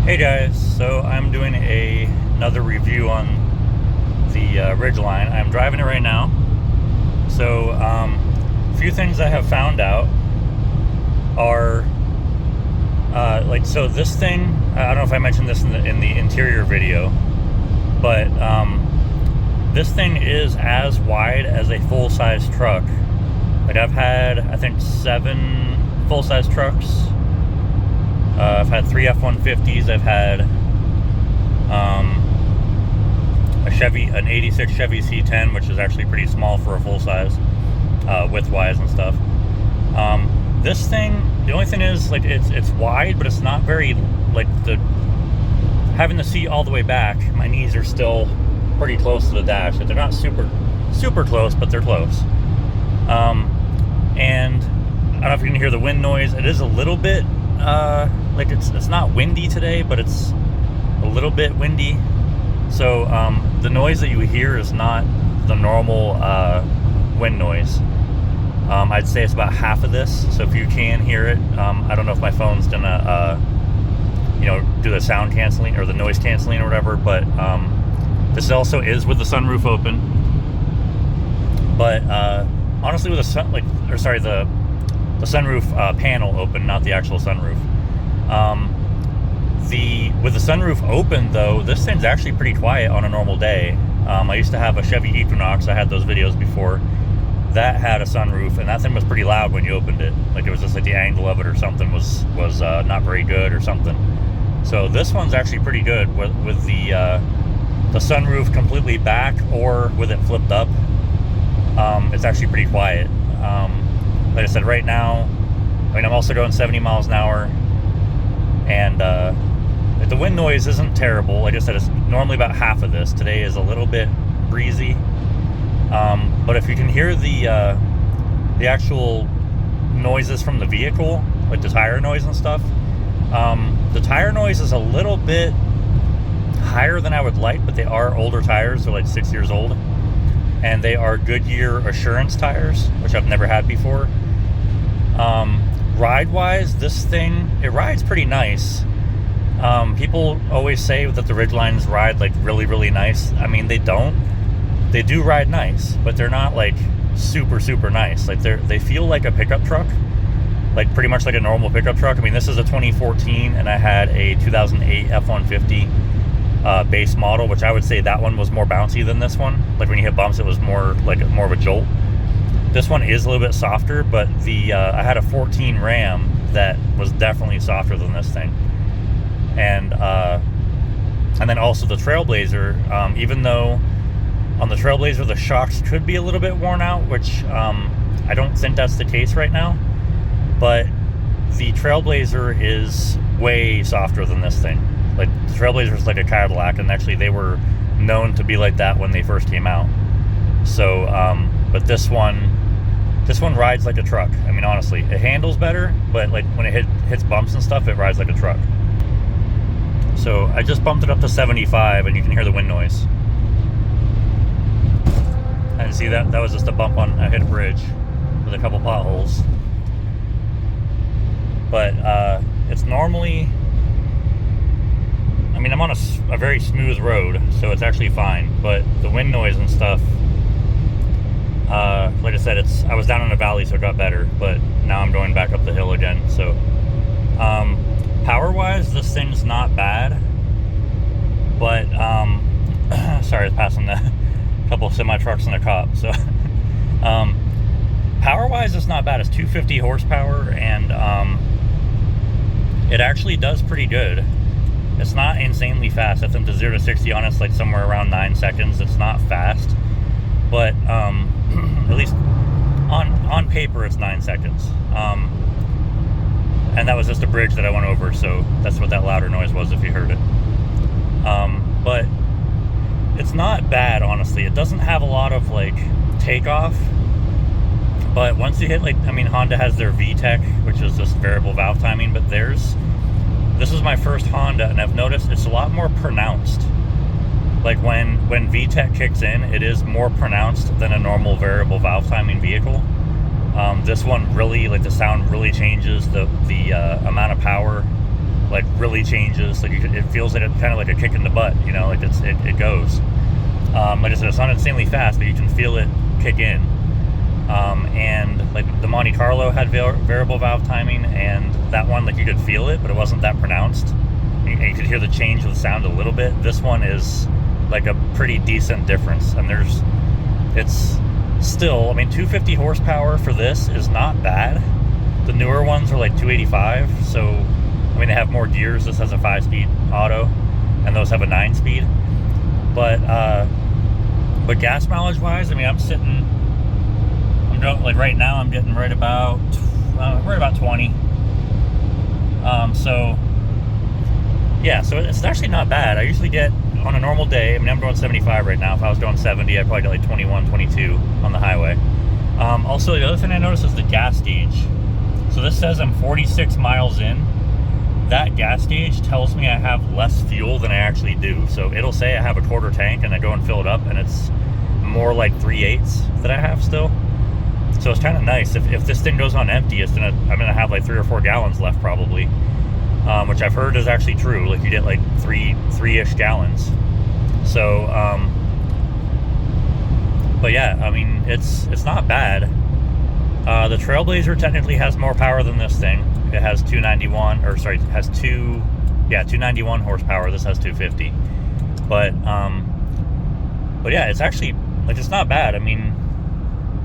Hey guys, so I'm doing another review on the Ridgeline. I'm driving it right now. So a few things I have found out are so this thing, I don't know if I mentioned this in the interior video, but this thing is as wide as a full-size truck. Like, I've had, I think, 7 full-size trucks. I've had 3 F-150s. I've had an 86 Chevy C10, which is actually pretty small for a full size, width-wise and stuff. This thing, the only thing is, like, it's wide, but it's not very, like, having the seat all the way back, my knees are still pretty close to the dash. They're not super close, but they're close. And I don't know if you can hear the wind noise. It is a little bit like it's not windy today, but it's a little bit windy. So the noise that you hear is not the normal wind noise. I'd say it's about half of this. So if you can hear it, I don't know if my phone's gonna do the sound canceling or the noise canceling or whatever, but this also is with the sunroof open. But honestly, with the sunroof panel open, not the actual sunroof. With the sunroof open, though, this thing's actually pretty quiet on a normal day. I used to have a Chevy Equinox. I had those videos before. That had a sunroof, and that thing was pretty loud when you opened it. Like, it was just like the angle of it or something was not very good or something. So this one's actually pretty good with the sunroof completely back or with it flipped up. It's actually pretty quiet. Like I said, right now, I'm also going 70 miles an hour, and the wind noise isn't terrible. Like I said, it's normally about half of this. Today is a little bit breezy, but if you can hear the actual noises from the vehicle, like the tire noise and stuff, the tire noise is a little bit higher than I would like, but they are older tires. They're like 6 years old, and they are Goodyear Assurance tires, which I've never had before. Ride-wise, this thing, it rides pretty nice. People always say that the Ridgelines ride like really nice. I mean, they don't. They do ride nice, but they're not like super nice. Like, they feel like a pickup truck, like pretty much like a normal pickup truck. I mean, this is a 2014, and I had a 2008 F-150 base model, which I would say that one was more bouncy than this one. Like, when you hit bumps, it was more of a jolt. This one is a little bit softer, but I had a 14 Ram that was definitely softer than this thing. And then also the Trailblazer, even though on the Trailblazer the shocks could be a little bit worn out, which I don't think that's the case right now, but the Trailblazer is way softer than this thing. Like, the Trailblazer is like a Cadillac, and actually they were known to be like that when they first came out. So but this one rides like a truck. I mean, honestly, it handles better, but like when it hits bumps and stuff, it rides like a truck. So I just bumped it up to 75, and you can hear the wind noise. And see, that was just a bump I hit a bridge with a couple potholes. But it's normally, I mean, I'm on a very smooth road, so it's actually fine. But the wind noise and stuff, like I said, I was down in a valley, so it got better, but now I'm going back up the hill again. So power-wise, this thing's not bad, but sorry, I was passing a couple of semi-trucks and a cop. So power-wise, it's not bad. It's 250 horsepower, and it actually does pretty good. It's not insanely fast. I think the 0 to 60 on it's like somewhere around 9 seconds. It's not fast, but at least on paper it's 9 seconds. And that was just a bridge that I went over, so that's what that louder noise was if you heard it. But it's not bad, honestly. It doesn't have a lot of like takeoff, but once you hit, like, I mean, Honda has their VTEC, which is just variable valve timing, but this is my first Honda, and I've noticed it's a lot more pronounced. Like, when VTEC kicks in, it is more pronounced than a normal variable valve timing vehicle. This one really, like, the sound really changes. The amount of power like really changes. Like it feels like it kind of like a kick in the butt, you know, like it goes. Like I said, it's not insanely fast, but you can feel it kick in. And like the Monte Carlo had variable valve timing, and that one, like you could feel it, but it wasn't that pronounced. And you could hear the change of the sound a little bit. This one is like a pretty decent difference, and it's still, I mean, 250 horsepower for this is not bad. The newer ones are like 285, so I mean they have more gears. This has a 5-speed auto, and those have a 9-speed. But gas mileage wise, I mean, I'm like right now I'm getting right about 20. So yeah, so it's actually not bad. I usually get, on a normal day, I mean, I'm doing 75 right now. If I was doing 70, I'd probably get like 21, 22 on the highway. Also, the other thing I noticed is the gas gauge. So this says I'm 46 miles in. That gas gauge tells me I have less fuel than I actually do. So it'll say I have a quarter tank, and I go and fill it up, and it's more like 3/8 that I have still. So it's kind of nice. If this thing goes on empty, I'm gonna have like 3 or 4 gallons left probably, which I've heard is actually true. Like you get like three-ish gallons. So, but yeah, I mean it's not bad. The Trailblazer technically has more power than this thing. It has 291, or sorry, it has 291 horsepower. This has 250. But yeah, it's actually, like, it's not bad. I mean,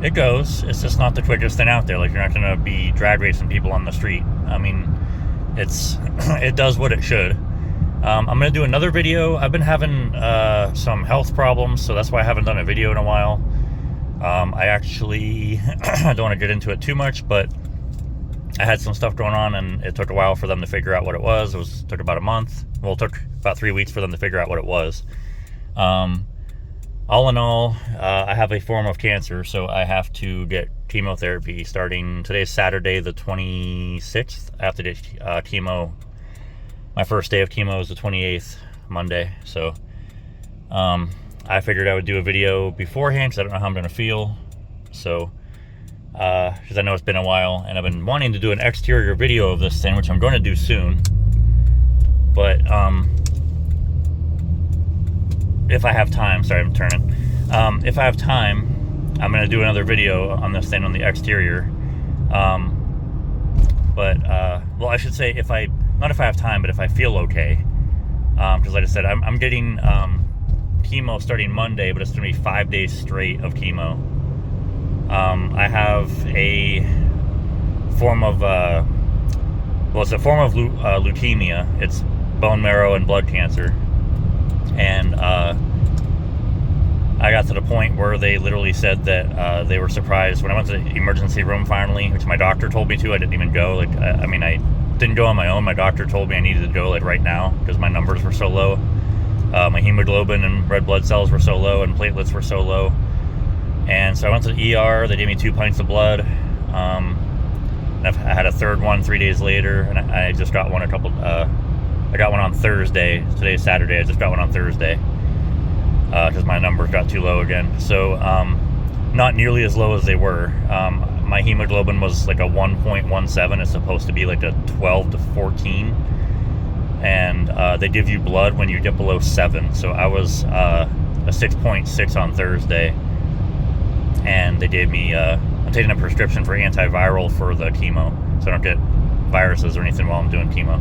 it goes. It's just not the quickest thing out there. Like, you're not going to be drag racing people on the street. I mean, it does what it should. I'm going to do another video. I've been having some health problems, so that's why I haven't done a video in a while. I actually I don't want to get into it too much, but I had some stuff going on, and it took a while for them to figure out what it was. It took about a month. Well, it took about 3 weeks for them to figure out what it was. All in all, I have a form of cancer, so I have to get chemotherapy starting. Today's Saturday, the 26th. I have to get chemo. My first day of chemo is the 28th, Monday. So I figured I would do a video beforehand because I don't know how I'm going to feel. So, because I know it's been a while, and I've been wanting to do an exterior video of this thing, which I'm going to do soon. But if I have time, sorry, I'm turning. If I have time, I'm going to do another video on this thing on the exterior. Well, I should say not if I have time, but if I feel okay. Because like I said, I'm getting chemo starting Monday, but it's going to be 5 days straight of chemo. I have a form of, it's a form of leukemia. It's bone marrow and blood cancer. And I got to the point where they literally said that they were surprised when I went to the emergency room finally, which my doctor told me to. I didn't even go. Like, I mean, I didn't go on my own. My doctor told me I needed to go like right now because my numbers were so low. My hemoglobin and red blood cells were so low, and platelets were so low. And so I went to the ER. They gave me 2 pints of blood. I had a third one 3 days later, and I just got one I got one on Thursday. Today's Saturday. I just got one on Thursday because my numbers got too low again. So not nearly as low as they were. My hemoglobin was like a 1.17. It's supposed to be like a 12 to 14. And they give you blood when you get below 7. So I was a 6.6 on Thursday. And they gave me, I'm taking a prescription for antiviral for the chemo. So I don't get viruses or anything while I'm doing chemo.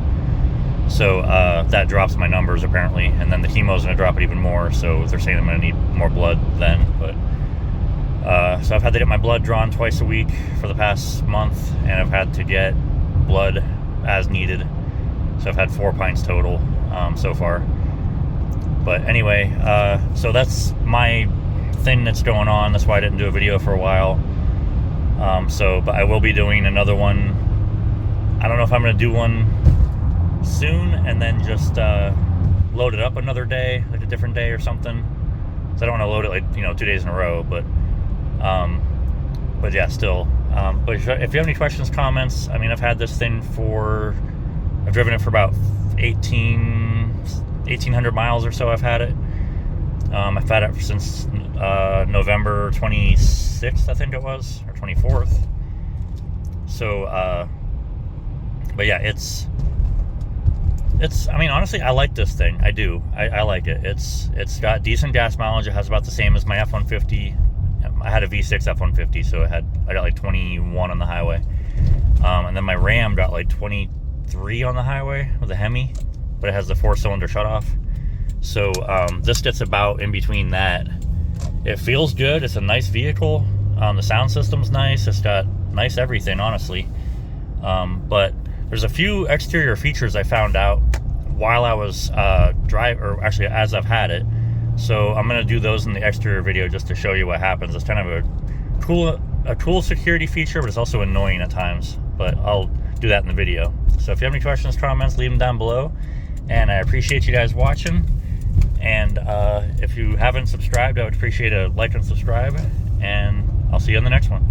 So that drops my numbers apparently, and then the chemo is going to drop it even more. So they're saying I'm going to need more blood then. But so I've had to get my blood drawn twice a week for the past month, and I've had to get blood as needed. So I've had 4 pints total so far. But anyway, so that's my thing that's going on. That's why I didn't do a video for a while. But I will be doing another one. I don't know if I'm going to do one soon and then just load it up another day, like a different day or something. So I don't want to load it like 2 days in a row, but yeah, still. But if you have any questions, comments, I mean, I've had this thing I've driven it for about 1,800 miles or so. I've had it. I've had it since November 26th, I think it was, or 24th. So, but yeah, I mean, honestly, I like this thing. I do. I like it. It's got decent gas mileage. It has about the same as my F-150. I had a V6 F-150, so I got like 21 on the highway. And then my Ram got like 23 on the highway with a Hemi, but it has the 4-cylinder shutoff. So this gets about in between that. It feels good. It's a nice vehicle. The sound system's nice. It's got nice everything, honestly. But there's a few exterior features I found out while I was actually as I've had it. So I'm gonna do those in the exterior video just to show you what happens. It's kind of a cool security feature, but it's also annoying at times. But I'll do that in the video. So if you have any questions, comments, leave them down below. And I appreciate you guys watching. And if you haven't subscribed, I would appreciate a like and subscribe. And I'll see you on the next one.